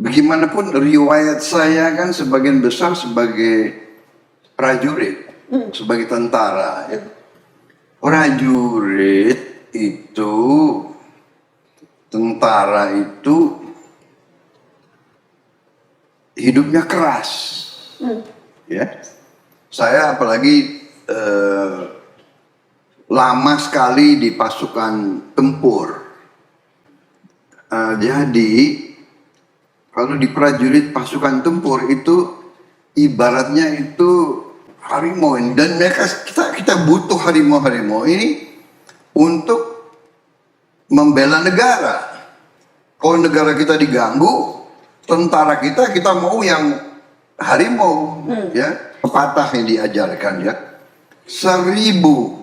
bagaimanapun riwayat saya kan sebagian besar sebagai prajurit, sebagai tentara. Ya. Prajurit itu, tentara itu hidupnya keras. Ya, saya apalagi lama sekali di pasukan tempur. Jadi kalau di prajurit pasukan tempur itu ibaratnya itu harimau, dan mereka kita butuh harimau ini untuk membela negara. Kalau negara kita diganggu, tentara kita mau yang harimau. Ya, pepatah yang diajarkan ya, 1000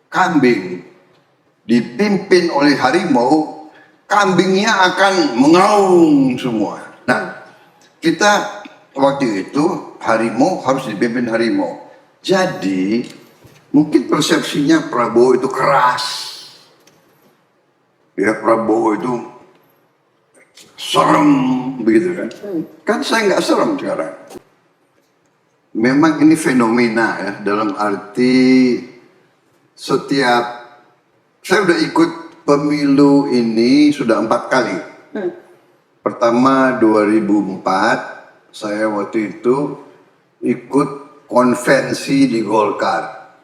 kambing dipimpin oleh harimau, kambingnya akan mengaum semua. Nah, kita waktu itu harimau harus dipimpin harimau. Jadi mungkin persepsinya Prabowo itu keras. Ya, Prabowo itu serem begitu kan. Kan saya nggak serem sekarang. Memang ini fenomena ya, dalam arti setiap saya udah ikut pemilu ini sudah 4 kali. Pertama 2004, saya waktu itu ikut konvensi di Golkar.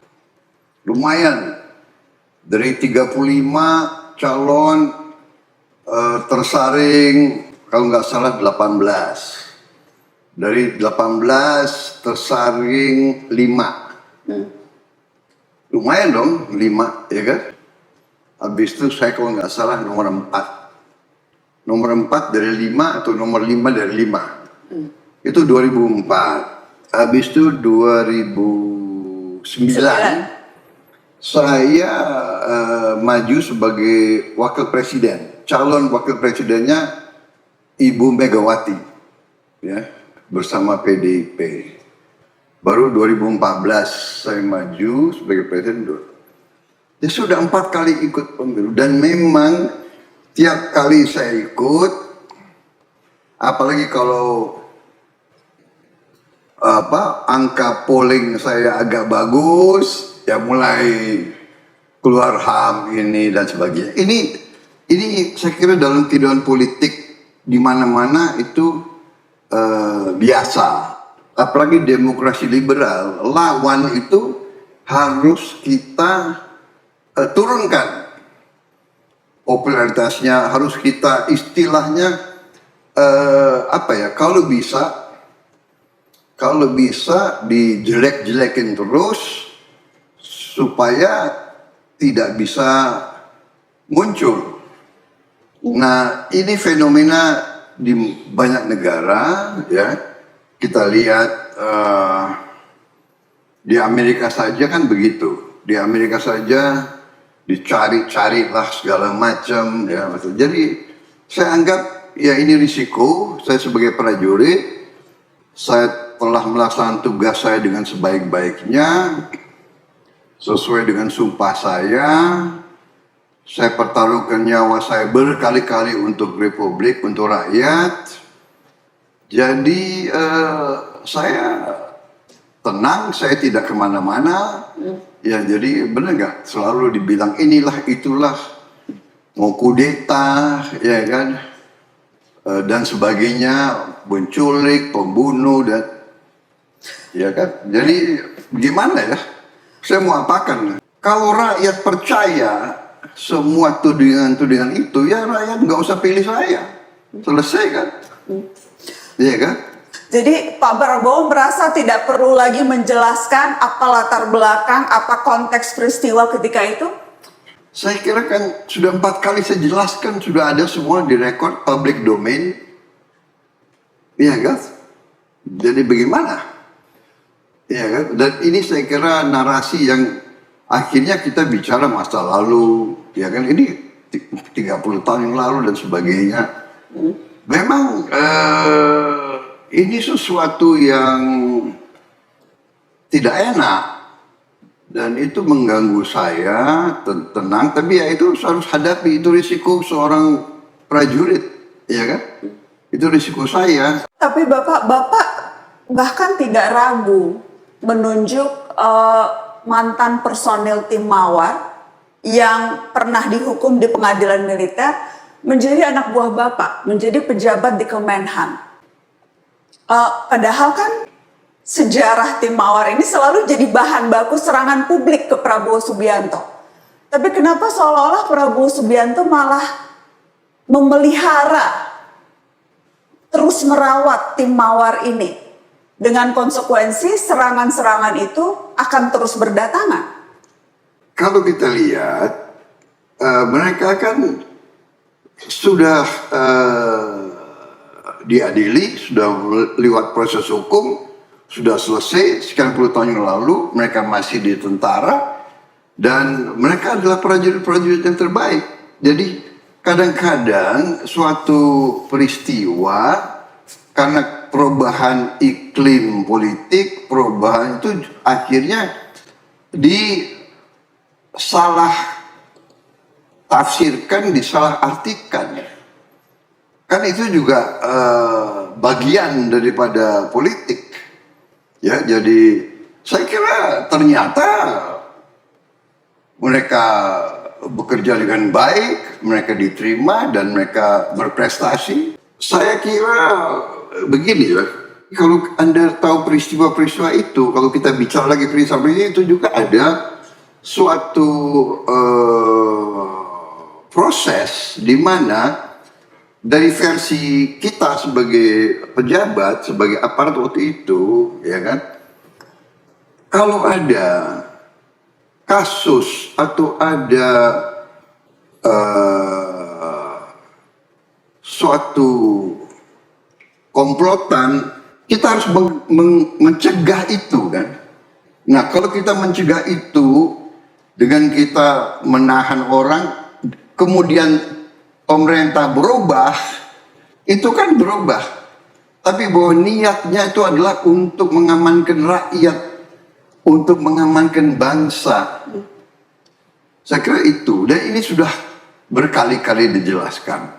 Lumayan, dari 35 calon tersaring kalau nggak salah 18. Dari 18 tersaring 5. Lumayan dong 5, ya kan? Habis itu saya kalau nggak salah nomor 4. Nomor 4 dari 5 atau nomor 5 dari 5. Itu 2004. Habis itu 2009 saya maju sebagai wakil presiden. Calon wakil presidennya Ibu Megawati, ya, bersama PDIP. Baru 2014 saya maju sebagai presiden. Ya sudah 4 kali ikut pemilu, dan memang tiap kali saya ikut, apalagi kalau angka polling saya agak bagus, ya mulai keluar HAM ini dan sebagainya. Ini saya kira dalam kehidupan politik di mana-mana itu biasa. Apalagi demokrasi liberal, lawan itu harus kita turunkan popularitasnya, harus kita istilahnya kalau bisa dijelek-jelekin terus supaya tidak bisa muncul. Nah, ini fenomena di banyak negara, ya. Kita lihat di Amerika saja kan begitu. Di Amerika saja dicari-carilah segala macam, ya. Jadi saya anggap ya ini risiko. Saya sebagai prajurit, saya telah melaksanakan tugas saya dengan sebaik-baiknya, sesuai dengan sumpah saya. Saya pertaruhkan nyawa saya berkali-kali untuk Republik, untuk rakyat. Jadi saya tenang, saya tidak kemana-mana. Ya, jadi benar nggak selalu dibilang inilah itulah, mau kudeta, ya kan, dan sebagainya, menculik, pembunuh, dan ya kan. Jadi gimana ya? Saya mau apakan? Kalau rakyat percaya semua tudingan-tudingan itu, ya rakyat nggak usah pilih saya, selesai kan? Iya kan? Jadi Pak Prabowo merasa tidak perlu lagi menjelaskan apa latar belakang, apa konteks peristiwa ketika itu? Saya kira kan sudah 4 kali saya jelaskan, sudah ada semua di rekod public domain. Iya kan? Jadi bagaimana? Iya kan? Dan ini saya kira narasi yang akhirnya kita bicara masa lalu, ya kan, ini 30 tahun yang lalu dan sebagainya. Memang ini sesuatu yang tidak enak dan itu mengganggu saya. Tenang, tapi ya itu harus hadapi, itu risiko seorang prajurit, ya kan. Itu risiko saya. Tapi Bapak bahkan tidak ragu menunjuk mantan personil tim Mawar yang pernah dihukum di pengadilan militer menjadi anak buah Bapak, menjadi pejabat di Kemenhan. Padahal kan sejarah tim Mawar ini selalu jadi bahan baku serangan publik ke Prabowo Subianto. Tapi kenapa seolah-olah Prabowo Subianto malah memelihara, terus merawat tim Mawar ini, dengan konsekuensi serangan-serangan itu akan terus berdatangan? Kalau kita lihat, mereka kan sudah diadili, sudah lewat proses hukum, sudah selesai sekian puluh tahun yang lalu, mereka masih di tentara, dan mereka adalah prajurit-prajurit yang terbaik. Jadi kadang-kadang suatu peristiwa karena perubahan iklim politik, perubahan itu akhirnya disalah tafsirkan, disalah artikan. Kan itu juga bagian daripada politik. Ya, jadi saya kira ternyata mereka bekerja dengan baik, mereka diterima dan mereka berprestasi. Saya kira begini ya, kalau Anda tahu peristiwa-peristiwa itu, kalau kita bicara lagi peristiwa itu juga ada suatu proses di mana dari versi kita sebagai pejabat, sebagai aparat waktu itu, ya kan, kalau ada kasus atau ada suatu komplotan, kita harus mencegah itu kan. Nah, kalau kita mencegah itu dengan kita menahan orang, kemudian pemerintah berubah, itu kan berubah. Tapi bahwa niatnya itu adalah untuk mengamankan rakyat, untuk mengamankan bangsa. Saya kira itu, dan ini sudah berkali-kali dijelaskan.